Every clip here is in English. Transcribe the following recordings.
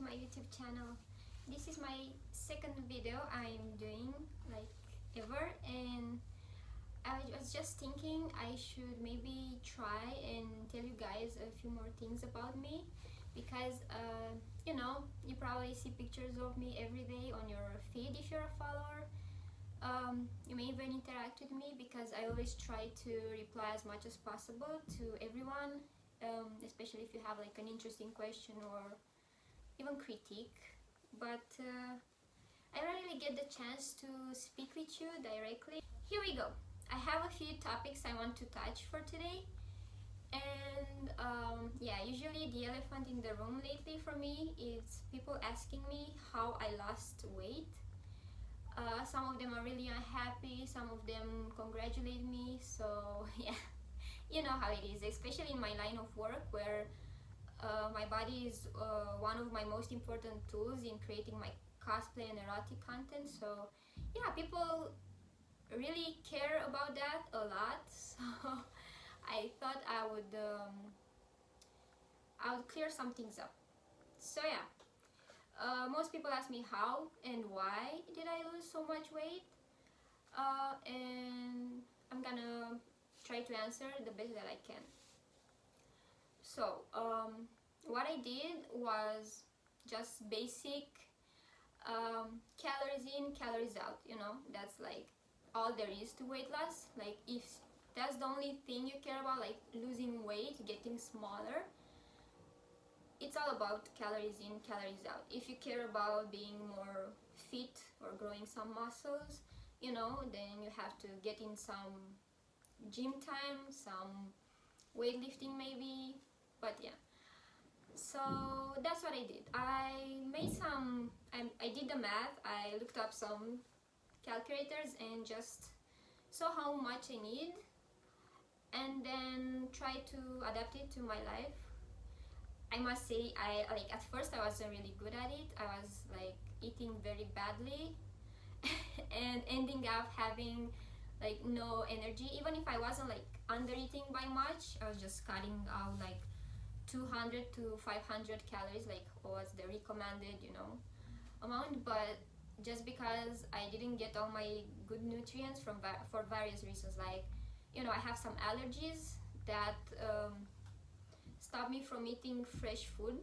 to my YouTube channel. This is my second video I'm doing like ever, and I was just thinking I should maybe try and tell you guys a few more things about me, because you know, you probably see pictures of me every day on your feed if you're a follower. You may even interact with me because I always try to reply as much as possible to everyone, especially if you have like an interesting question or even critique. But I don't really get the chance to speak with you directly. Here we go. I have a few topics I want to touch for today. And yeah, usually the elephant in the room lately for me is people asking me how I lost weight. Some of them are really unhappy, some of them congratulate me, so yeah, you know how it is, especially in my line of work where my body is one of my most important tools in creating my cosplay and erotic content. So yeah, people really care about that a lot, so I thought I would clear some things up. So yeah, most people ask me how and why did I lose so much weight, and I'm gonna try to answer the best that I can. So what I did was just basic calories in, calories out, you know, that's like all there is to weight loss. Like if that's the only thing you care about, like losing weight, getting smaller, it's all about calories in, calories out. If you care about being more fit or growing some muscles, you know, then you have to get in some gym time, some weightlifting maybe. But yeah, so that's what I did. I did the math. I looked up some calculators and just saw how much I need, and then tried to adapt it to my life. I must say, at first I wasn't really good at it. I was like eating very badly and ending up having like no energy. Even if I wasn't like under eating by much, I was just cutting out like 200 to 500 calories, like was the recommended, you know, amount. But just because I didn't get all my good nutrients for various reasons, like, you know, I have some allergies that stop me from eating fresh food,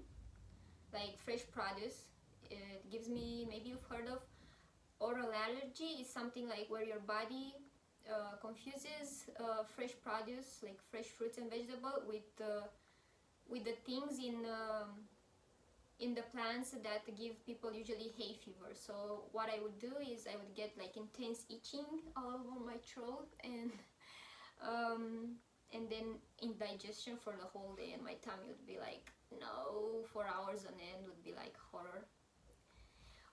like fresh produce. It gives me, maybe you've heard of oral allergy. It's something like where your body confuses fresh produce, like fresh fruits and vegetables, with the things in the plants that give people usually hay fever. So what I would do is I would get like intense itching all over my throat, and then indigestion for the whole day, and my tummy would be like, no, for hours on end, would be like horror.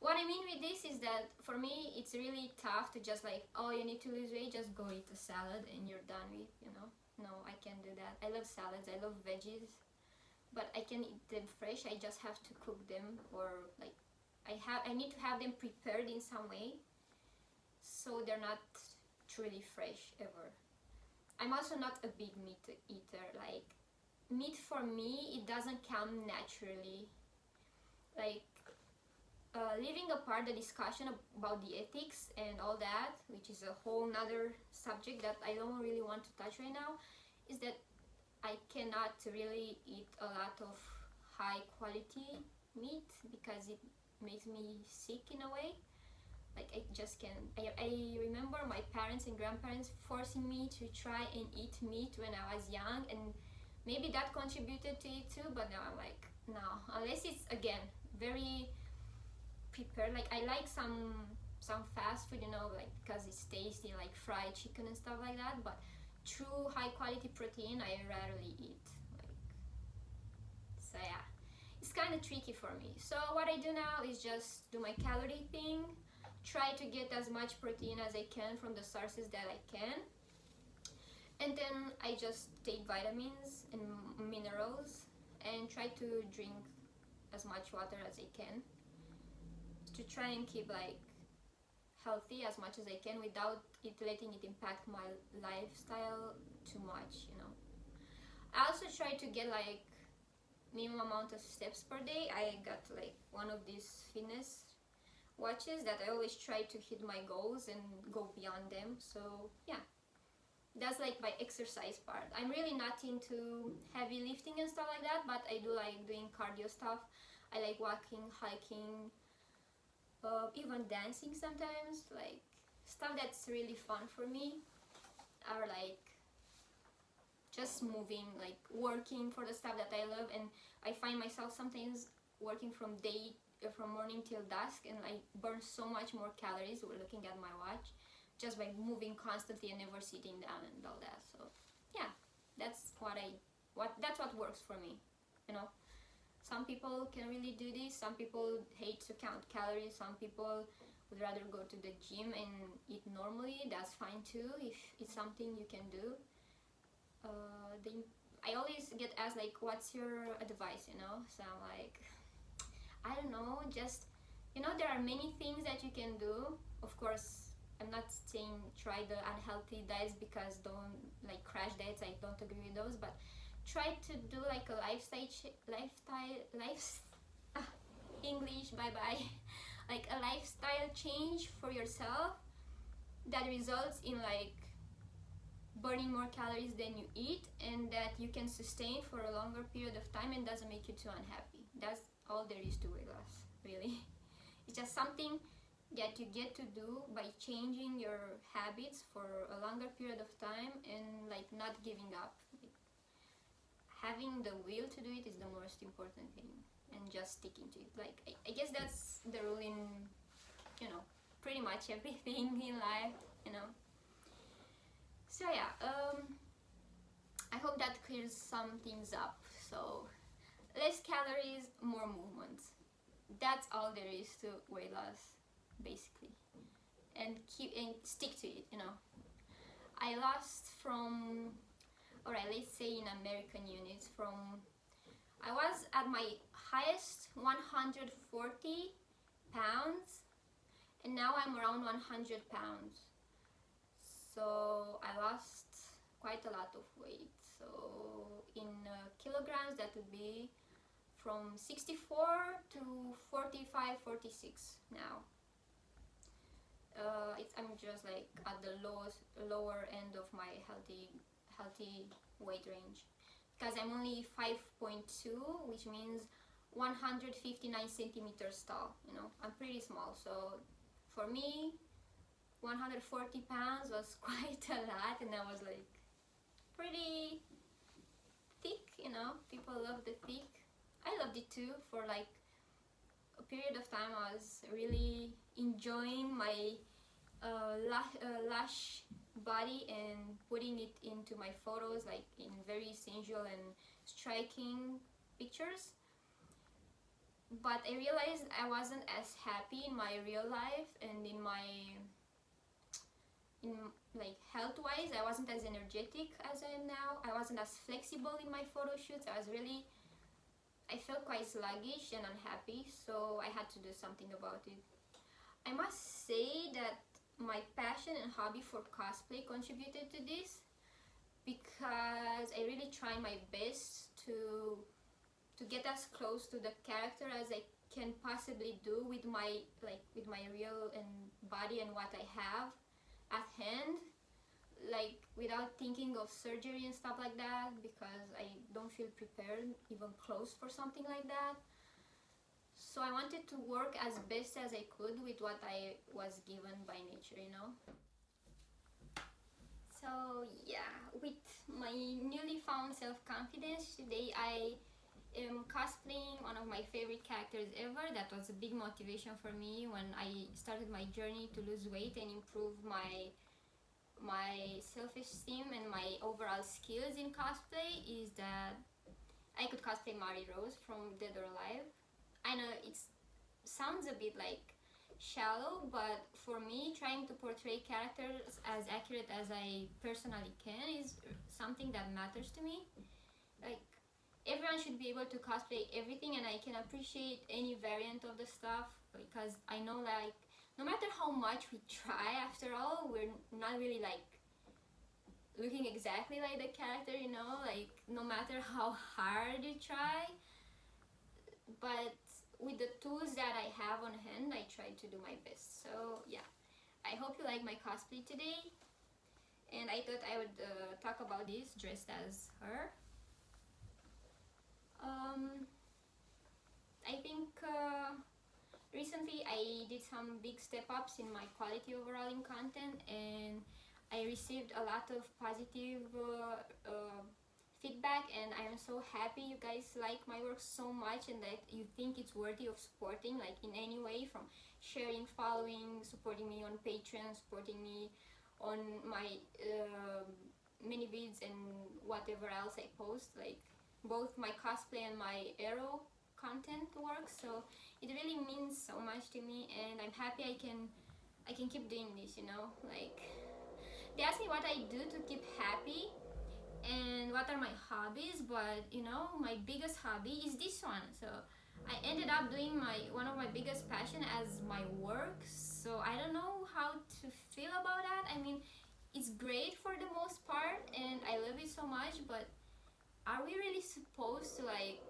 What I mean with this is that for me it's really tough to just like, oh, you need to lose weight, just go eat a salad and you're done with, you know. No, I can't do that. I love salads, I love veggies, but I can eat them fresh. I just have to cook them, or like I need to have them prepared in some way, so they're not truly fresh ever. I'm also not a big meat eater. Like, meat for me, it doesn't come naturally. Like, leaving apart the discussion about the ethics and all that, which is a whole nother subject that I don't really want to touch right now, is that I cannot really eat a lot of high quality meat because it makes me sick in a way. Like, I just can't. I remember my parents and grandparents forcing me to try and eat meat when I was young, and maybe that contributed to it too, but now I'm like, no, unless it's, again, very prepared. Like, I like some fast food, you know, like because it's tasty, like fried chicken and stuff like that, but true high quality protein I rarely eat. Like, so yeah, it's kind of tricky for me. So what I do now is just do my calorie thing, try to get as much protein as I can from the sources that I can, and then I just take vitamins and minerals and try to drink as much water as I can to try and keep like healthy as much as I can without it letting it impact my lifestyle too much, you know. I also try to get like minimum amount of steps per day. I got like one of these fitness watches that I always try to hit my goals and go beyond them. So yeah, that's like my exercise part. I'm really not into heavy lifting and stuff like that, but I do like doing cardio stuff. I like walking, hiking, even dancing sometimes. Like stuff that's really fun for me are like just moving, like working for the stuff that I love. And I find myself sometimes working from morning till dusk, and I burn so much more calories when looking at my watch just by moving constantly and never sitting down and all that. So yeah, that's what works for me, you know. Some people can really do this. Some people hate to count calories. Some people would rather go to the gym and eat normally. That's fine too, if it's something you can do. I always get asked like, what's your advice, you know? So I'm like, I don't know, just, you know, there are many things that you can do. Of course, I'm not saying try the unhealthy diets, because don't, like crash diets, I don't agree with those, but try to do like a English, bye-bye. Like a lifestyle change for yourself that results in like burning more calories than you eat, and that you can sustain for a longer period of time and doesn't make you too unhappy. That's all there is to weight loss, really. It's just something that you get to do by changing your habits for a longer period of time and like not giving up. Like, having the will to do it is the most important thing, and just sticking to it. Like I guess that's the rule in, you know, pretty much everything in life, you know. So yeah, I hope that clears some things up. So less calories, more movement. That's all there is to weight loss, basically. And stick to it, you know. I lost from, alright, let's say in American units, I was at my highest 140 pounds, and now I'm around 100 pounds. So I lost quite a lot of weight. So in kilograms, that would be from 64 to 45, 46 now. I'm just like at the lower end of my healthy weight range, because I'm only 5.2, which means 159 centimeters tall. You know, I'm pretty small. So for me, 140 pounds was quite a lot, and I was like pretty thick, you know. People love the thick. I loved it too. For like a period of time, I was really enjoying my lush body and putting it into my photos, like in very sensual and striking pictures. But I realized I wasn't as happy in my real life, and in like health-wise, I wasn't as energetic as I am now. I wasn't as flexible in my photo shoots. I felt quite sluggish and unhappy, so I had to do something about it. I must say that my passion and hobby for cosplay contributed to this, because I really try my best to get as close to the character as I can possibly do with my real and body and what I have at hand, like without thinking of surgery and stuff like that, because I don't feel prepared even close for something like that. So I wanted to work as best as I could with what I was given by nature, you know. So yeah, with my newly found self-confidence, today I am cosplaying one of my favorite characters ever. That was a big motivation for me when I started my journey to lose weight and improve my self-esteem and my overall skills in cosplay, is that I could cosplay Mari Rose from Dead or Alive. I know it sounds a bit like shallow, but for me, trying to portray characters as accurate as I personally can is something that matters to me. Like, everyone should be able to cosplay everything, and I can appreciate any variant of the stuff, because I know, like, no matter how much we try, after all, we're not really like looking exactly like the character, you know. Like, no matter how hard you try, but with the tools that I have on hand, I try to do my best. So yeah, I hope you like my cosplay today, and I thought I would talk about this dressed as her. I think recently I did some big step ups in my quality overall in content, and I received a lot of positive feedback, and I am so happy you guys like my work so much and that you think it's worthy of supporting, like in any way, from sharing, following, supporting me on Patreon, supporting me on my mini vids and whatever else I post, like both my cosplay and my Aero content work. So it really means so much to me, and I'm happy I can keep doing this, you know. Like, they ask me what I do to keep happy and what are my hobbies, but you know, my biggest hobby is this one. So I ended up doing one of my biggest passion as my work. So I don't know how to feel about that. I mean, it's great for the most part and I love it so much, but are we really supposed to like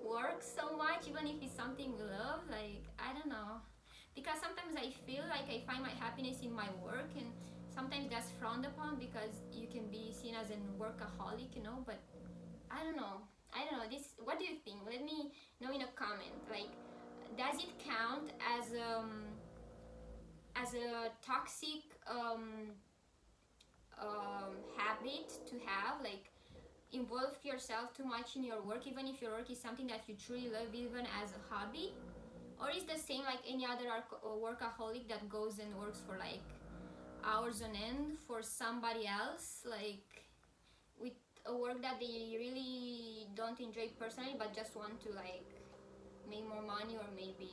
work so much even if it's something we love? Like, I don't know, because sometimes I feel like I find my happiness in my work, and sometimes that's frowned upon because you can be seen as a workaholic, you know. But I don't know, this, what do you think? Let me know in a comment. Like, does it count as a toxic habit to have, like, involve yourself too much in your work, even if your work is something that you truly love, even as a hobby? Or is the same like any other workaholic that goes and works for like hours on end for somebody else, like with a work that they really don't enjoy personally, but just want to like make more money or maybe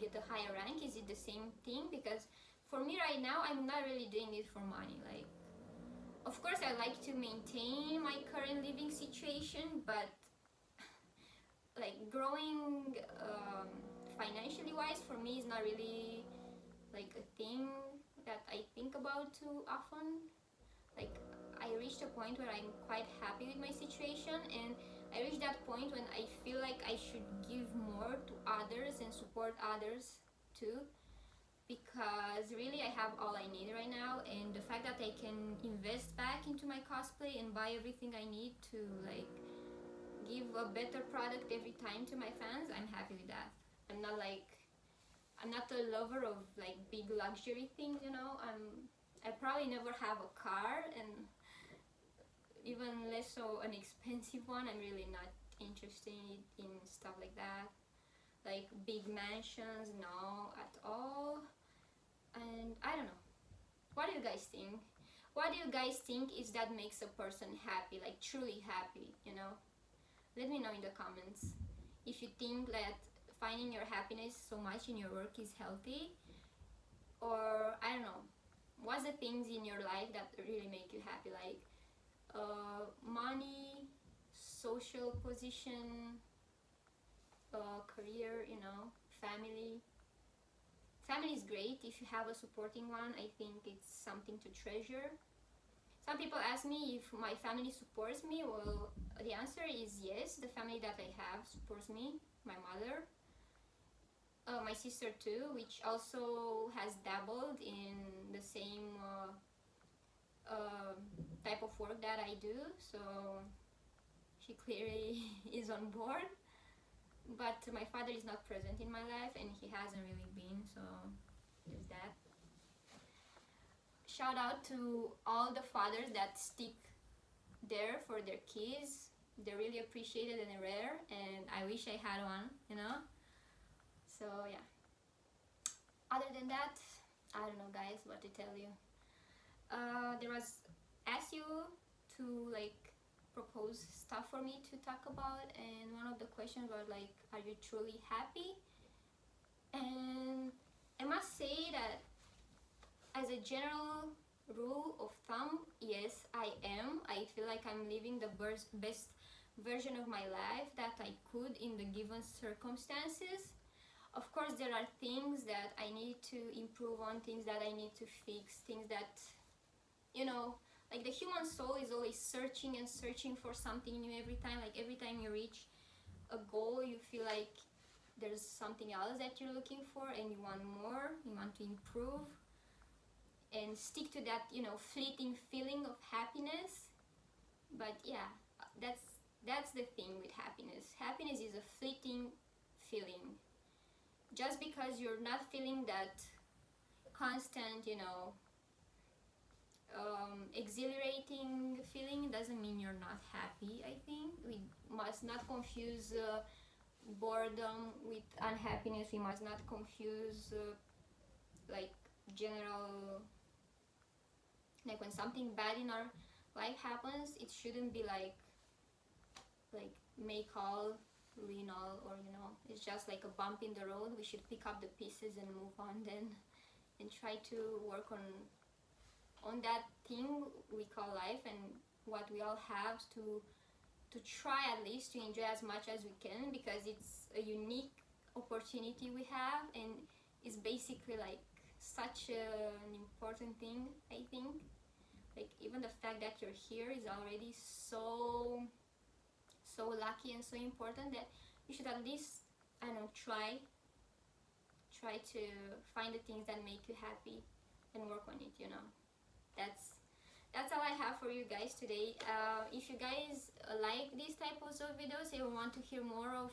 get a higher rank? Is it the same thing? Because for me right now, I'm not really doing it for money. Like, of course I like to maintain my current living situation, but like growing financially wise for me is not really like a thing that I think about too often. Like, I reached a point where I'm quite happy with my situation, and I reached that point when I feel like I should give more to others and support others too, because really I have all I need right now, and the fact that I can invest back into my cosplay and buy everything I need to like give a better product every time to my fans, I'm happy with that. I'm not a lover of like big luxury things, you know. I probably never have a car, and even less so an expensive one. I'm really not interested in stuff like that, like big mansions, no, at all. And I don't know, what do you guys think? What do you guys think is that makes a person happy, like truly happy, you know? Let me know in the comments if you think that finding your happiness so much in your work is healthy, or I don't know, what's the things in your life that really make you happy, like money, social position, career, you know, family. Family is great if you have a supporting one. I think it's something to treasure. Some people ask me if my family supports me. Well, the answer is yes. The family that I have supports me. My mother, my sister too, which also has dabbled in the same type of work that I do, so she clearly is on board. But my father is not present in my life, and he hasn't really been, so there's that. Shout out to all the fathers that stick there for their kids. They're really appreciated and rare, and I wish I had one, you know. So yeah, other than that, I don't know guys what to tell you. There was asked you to like propose stuff for me to talk about, and one of the questions was like, are you truly happy? And I must say that as a general rule of thumb, yes, I am. I feel like I'm living the best version of my life that I could in the given circumstances. Of course, there are things that I need to improve on, things that I need to fix, things that, you know, like the human soul is always searching and searching for something new every time. Like every time you reach a goal, you feel like there's something else that you're looking for and you want more, you want to improve, and stick to that, you know, fleeting feeling of happiness. But yeah, that's the thing with happiness. Happiness is a fleeting feeling. Just because you're not feeling that constant, you know, exhilarating feeling doesn't mean you're not happy. I think we must not confuse boredom with unhappiness. We must not confuse like general, like when something bad in our life happens, it shouldn't be like make all, ruin all, or you know, it's just like a bump in the road. We should pick up the pieces and move on then, and try to work on that thing we call life, and what we all have to try at least to enjoy as much as we can, because it's a unique opportunity we have, and it's basically like such an important thing. I think like even the fact that you're here is already so lucky and so important, that you should at least, I don't know, try to find the things that make you happy and work on it, you know. That's all I have for you guys today. If you guys like these types of videos, if you want to hear more of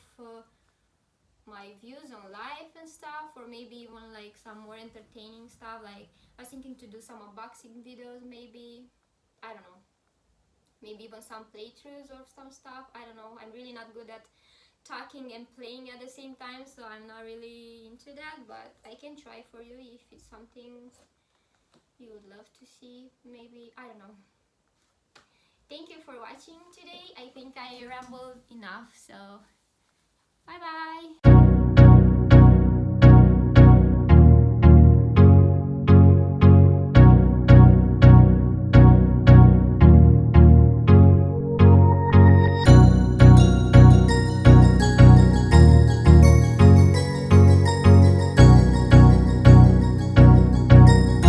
my views on life and stuff, or maybe even like some more entertaining stuff, like I was thinking to do some unboxing videos, maybe, I don't know, maybe even some playthroughs or some stuff. I don't know, I'm really not good at talking and playing at the same time, so I'm not really into that, but I can try for you if it's something you would love to see, maybe, I don't know. Thank you for watching today. I think I rambled enough, so bye bye.